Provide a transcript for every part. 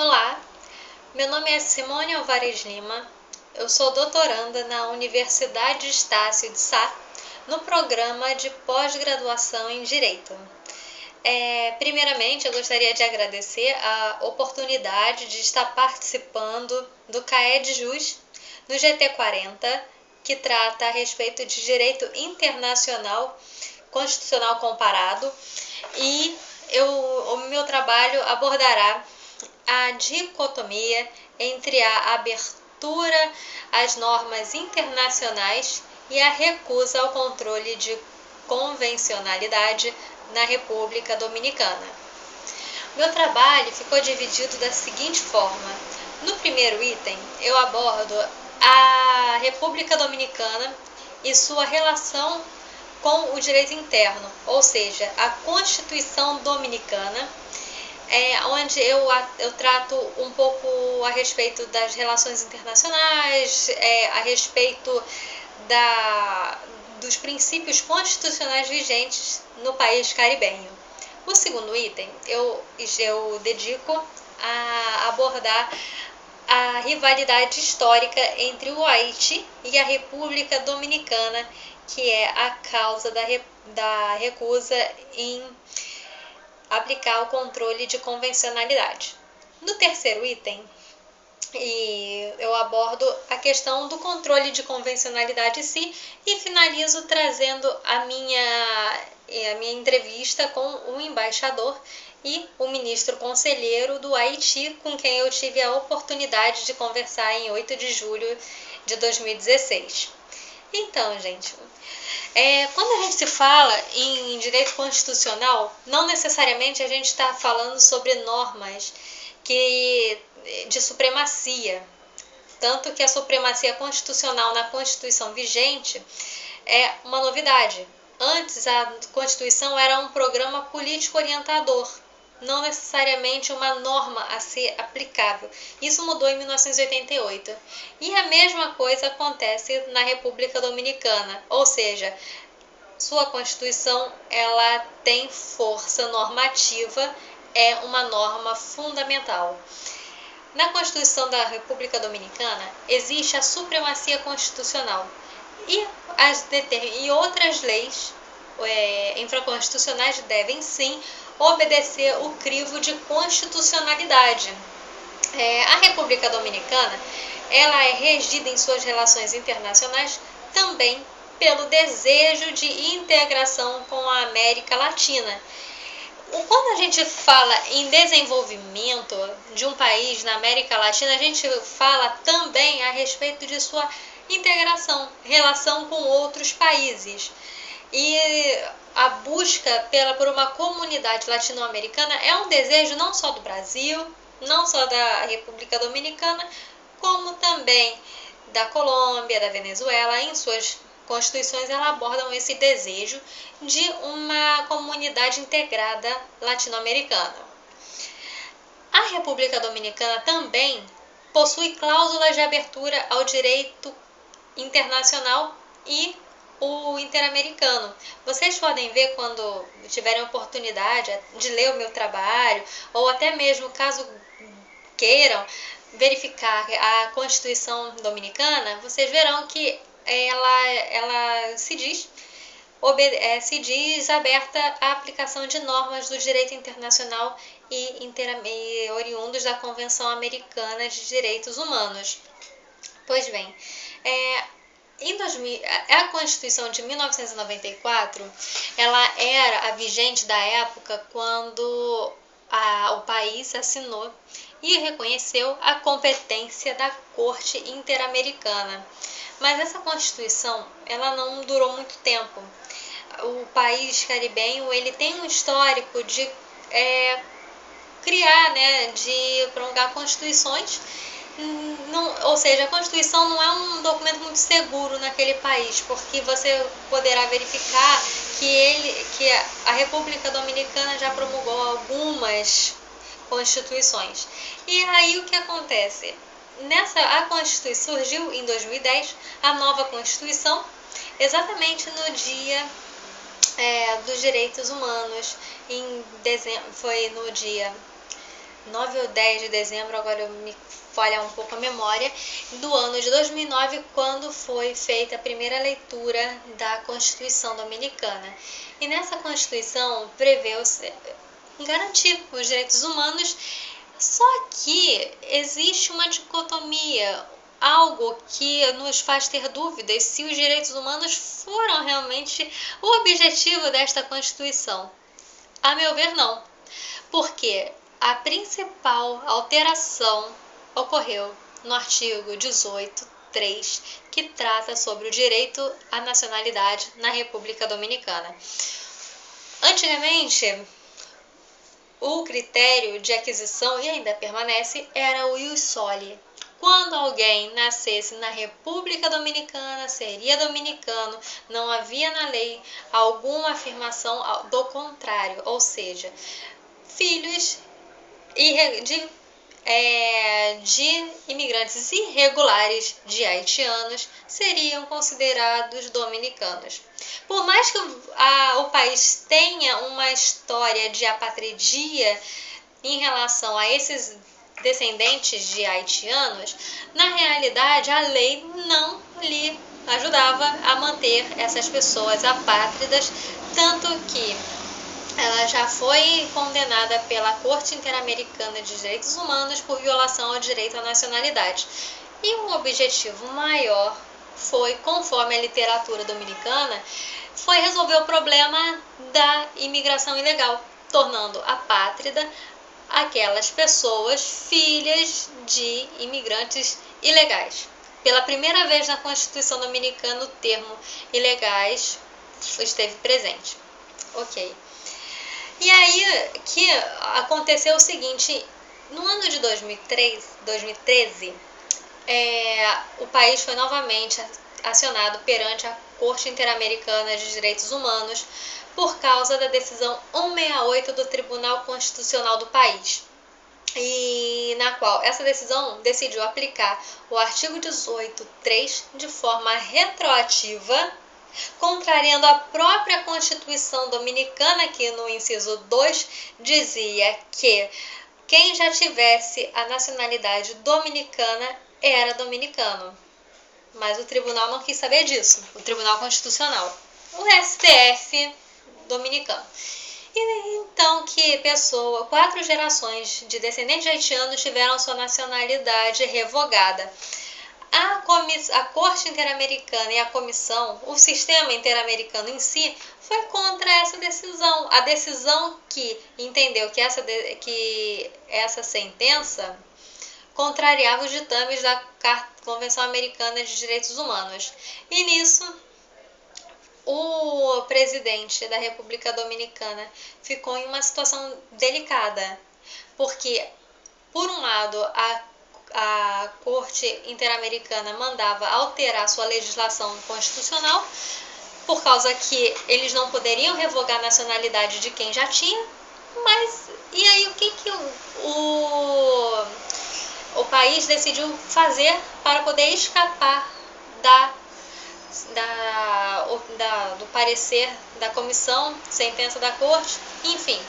Olá, meu nome é Simone Alvares Lima, eu sou doutoranda na Universidade Estácio de Sá, no programa de pós-graduação em Direito. Primeiramente, eu gostaria de agradecer a oportunidade de estar participando do CAED-JUS no GT40, que trata a respeito de direito internacional constitucional comparado, e o meu trabalho abordará a dicotomia entre a abertura às normas internacionais e a recusa ao controle de convencionalidade na República Dominicana. Meu trabalho ficou dividido da seguinte forma: no primeiro item, eu abordo a República Dominicana e sua relação com o direito interno, ou seja, a Constituição Dominicana, onde eu trato um pouco a respeito das relações internacionais, a respeito dos princípios constitucionais vigentes no país caribenho. O segundo item eu dedico a abordar a rivalidade histórica entre o Haiti e a República Dominicana, que é a causa da recusa em aplicar o controle de convencionalidade. No terceiro item, eu abordo a questão do controle de convencionalidade em si e finalizo trazendo a minha entrevista com o embaixador e o ministro conselheiro do Haiti, com quem eu tive a oportunidade de conversar em 8 de julho de 2016. Então, gente, quando a gente se fala em direito constitucional, não necessariamente a gente está falando sobre normas de supremacia, tanto que a supremacia constitucional na Constituição vigente é uma novidade. Antes, a Constituição era um programa político orientador, não necessariamente uma norma a ser aplicável. Isso mudou em 1988. E a mesma coisa acontece na República Dominicana, ou seja, sua Constituição ela tem força normativa, é uma norma fundamental. Na Constituição da República Dominicana existe a supremacia constitucional e outras leis infraconstitucionais devem sim obedecer o crivo de constitucionalidade. A República Dominicana ela é regida em suas relações internacionais também pelo desejo de integração com a América Latina. Quando a gente fala em desenvolvimento de um país na América Latina, a gente fala também a respeito de sua integração, relação com outros países. E a busca por uma comunidade latino-americana é um desejo não só do Brasil, não só da República Dominicana, como também da Colômbia, da Venezuela. Em suas constituições elas abordam esse desejo de uma comunidade integrada latino-americana. A República Dominicana também possui cláusulas de abertura ao direito internacional e o interamericano. Vocês podem ver quando tiverem oportunidade de ler o meu trabalho, ou até mesmo caso queiram verificar a Constituição Dominicana, vocês verão que ela se diz aberta à aplicação de normas do direito internacional e oriundos da Convenção Americana de Direitos Humanos. Pois bem, a Constituição de 1994, ela era a vigente da época quando o país assinou e reconheceu a competência da Corte Interamericana. Mas essa Constituição, ela não durou muito tempo. O país caribenho, ele tem um histórico de criar, de promulgar constituições. Ou seja, a Constituição não é um documento muito seguro naquele país, porque você poderá verificar que a República Dominicana já promulgou algumas constituições. E aí o que acontece? A Constituição surgiu em 2010, a nova Constituição, exatamente no dia dos direitos humanos, foi no dia 9 ou 10 de dezembro, agora me falha um pouco a memória, do ano de 2009, quando foi feita a primeira leitura da Constituição Dominicana. E nessa Constituição preveu-se garantir os direitos humanos, só que existe uma dicotomia, algo que nos faz ter dúvidas se os direitos humanos foram realmente o objetivo desta Constituição. A meu ver, não, porque a principal alteração ocorreu no artigo 18.3, que trata sobre o direito à nacionalidade na República Dominicana. Antigamente, o critério de aquisição, e ainda permanece, era o ius soli. Quando alguém nascesse na República Dominicana, seria dominicano, não havia na lei alguma afirmação do contrário, ou seja, filhos de imigrantes irregulares de haitianos seriam considerados dominicanos. Por mais que o país tenha uma história de apatridia em relação a esses descendentes de haitianos, na realidade a lei não lhe ajudava a manter essas pessoas apátridas, tanto que ela já foi condenada pela Corte Interamericana de Direitos Humanos por violação ao direito à nacionalidade. E um objetivo maior foi, conforme a literatura dominicana, foi resolver o problema da imigração ilegal, tornando apátrida aquelas pessoas filhas de imigrantes ilegais. Pela primeira vez na Constituição Dominicana, o termo ilegais esteve presente. Ok. E aí que aconteceu o seguinte, no ano de 2013, o país foi novamente acionado perante a Corte Interamericana de Direitos Humanos por causa da decisão 168 do Tribunal Constitucional do país, e na qual essa decisão decidiu aplicar o artigo 18.3 de forma retroativa, contrariando a própria Constituição Dominicana, que no inciso 2 dizia que quem já tivesse a nacionalidade dominicana era dominicano. Mas o tribunal não quis saber disso, o Tribunal Constitucional, o STF dominicano. E então que 4 gerações de descendentes haitianos tiveram sua nacionalidade revogada. A Corte Interamericana e a Comissão, o sistema interamericano em si, foi contra essa decisão. A decisão que entendeu que essa sentença contrariava os ditames da Convenção Americana de Direitos Humanos. E nisso, o presidente da República Dominicana ficou em uma situação delicada, porque, por um lado, a Corte Interamericana mandava alterar sua legislação constitucional, por causa que eles não poderiam revogar a nacionalidade de quem já tinha, mas e aí o que o país decidiu fazer para poder escapar do parecer da comissão, sentença da corte, enfim.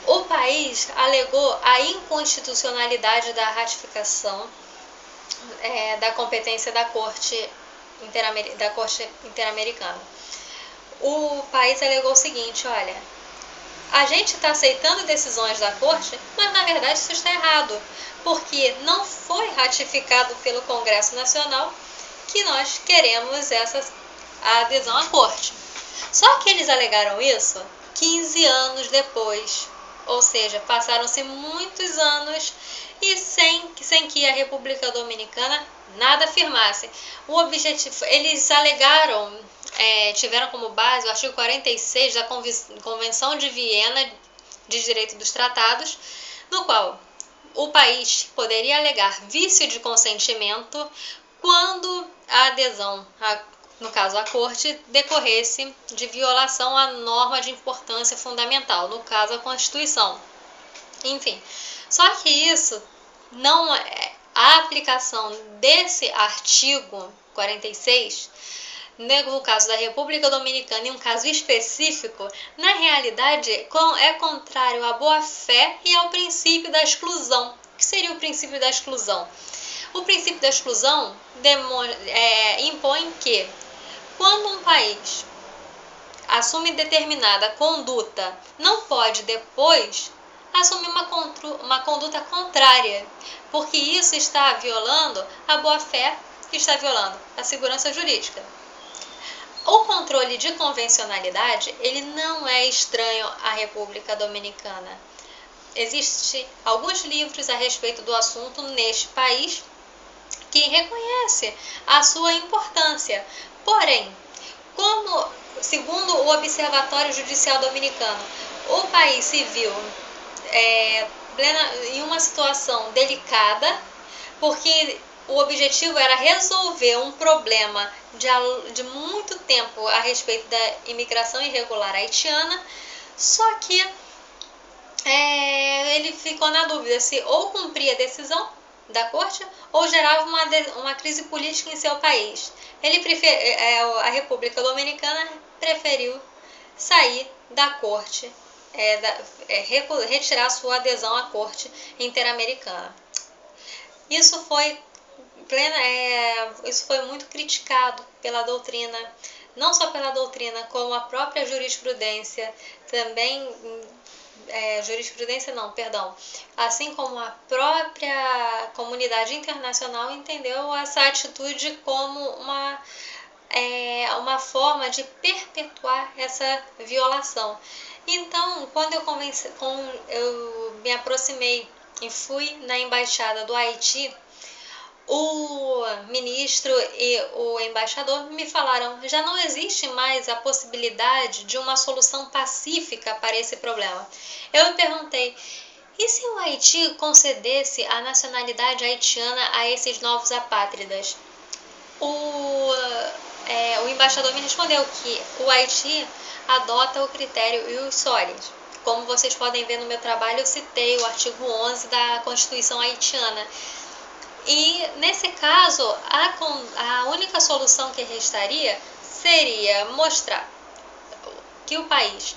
O país alegou a inconstitucionalidade da ratificação da competência da Corte Interamericana. O país alegou o seguinte, olha, a gente está aceitando decisões da Corte, mas na verdade isso está errado, porque não foi ratificado pelo Congresso Nacional que nós queremos a adesão à Corte. Só que eles alegaram isso 15 anos depois, ou seja, passaram-se muitos anos e sem que a República Dominicana nada afirmasse. O objetivo, eles alegaram, tiveram como base o artigo 46 da Convenção de Viena de Direito dos Tratados, no qual o país poderia alegar vício de consentimento quando a adesão, no caso a Corte, decorresse de violação à norma de importância fundamental, no caso a Constituição. Enfim, só que isso não é a aplicação desse artigo 46 no caso da República Dominicana, em um caso específico, na realidade é contrário à boa-fé e ao princípio da exclusão. O que seria o princípio da exclusão? O princípio da exclusão impõe que, quando um país assume determinada conduta, não pode depois assumir uma conduta contrária, porque isso está violando a boa-fé, está violando a segurança jurídica. O controle de convencionalidade, ele não é estranho à República Dominicana. Existem alguns livros a respeito do assunto neste país que reconhece a sua importância. Porém, como, segundo o Observatório Judicial Dominicano, o país se viu em uma situação delicada, porque o objetivo era resolver um problema de muito tempo a respeito da imigração irregular haitiana, só que ele ficou na dúvida se ou cumpria a decisão da corte ou gerava uma crise política em seu país. A República Dominicana preferiu sair da corte, retirar sua adesão à corte interamericana. Isso foi muito criticado pela doutrina, não só pela doutrina, como a própria jurisprudência também, assim como a própria comunidade internacional entendeu essa atitude como uma forma de perpetuar essa violação. Então, quando eu me aproximei e fui na embaixada do Haiti, o ministro e o embaixador me falaram: já não existe mais a possibilidade de uma solução pacífica para esse problema. Eu me perguntei: e se o Haiti concedesse a nacionalidade haitiana a esses novos apátridas? O embaixador me respondeu que o Haiti adota o critério ius solis. Como vocês podem ver no meu trabalho, eu citei o artigo 11 da Constituição haitiana. E, nesse caso, a única solução que restaria seria mostrar que o país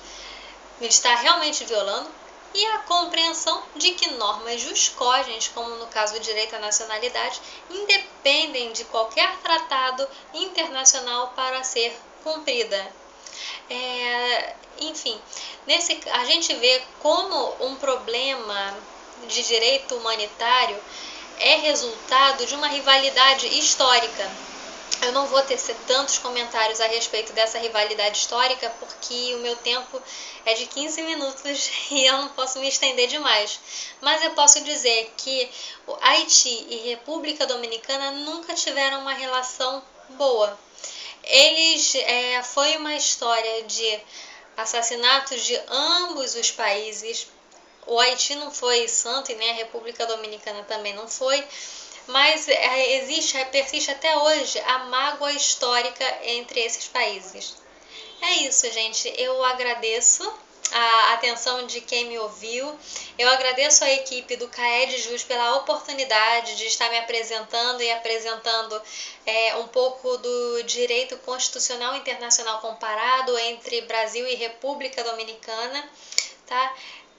está realmente violando e a compreensão de que normas juscogens, como no caso do direito à nacionalidade, independem de qualquer tratado internacional para ser cumprida. Enfim, a gente vê como um problema de direito humanitário é resultado de uma rivalidade histórica. Eu não vou tecer tantos comentários a respeito dessa rivalidade histórica, porque o meu tempo é de 15 minutos e eu não posso me estender demais. Mas eu posso dizer que o Haiti e República Dominicana nunca tiveram uma relação boa. Foi uma história de assassinatos de ambos os países. O Haiti não foi santo e nem a República Dominicana também não foi, mas persiste até hoje a mágoa histórica entre esses países. É isso, gente. Eu agradeço a atenção de quem me ouviu. Eu agradeço a equipe do CAED-JUS pela oportunidade de estar me apresentando e apresentando um pouco do direito constitucional internacional comparado entre Brasil e República Dominicana. Tá?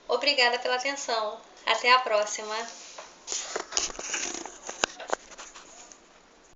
Obrigada pela atenção. Até a próxima.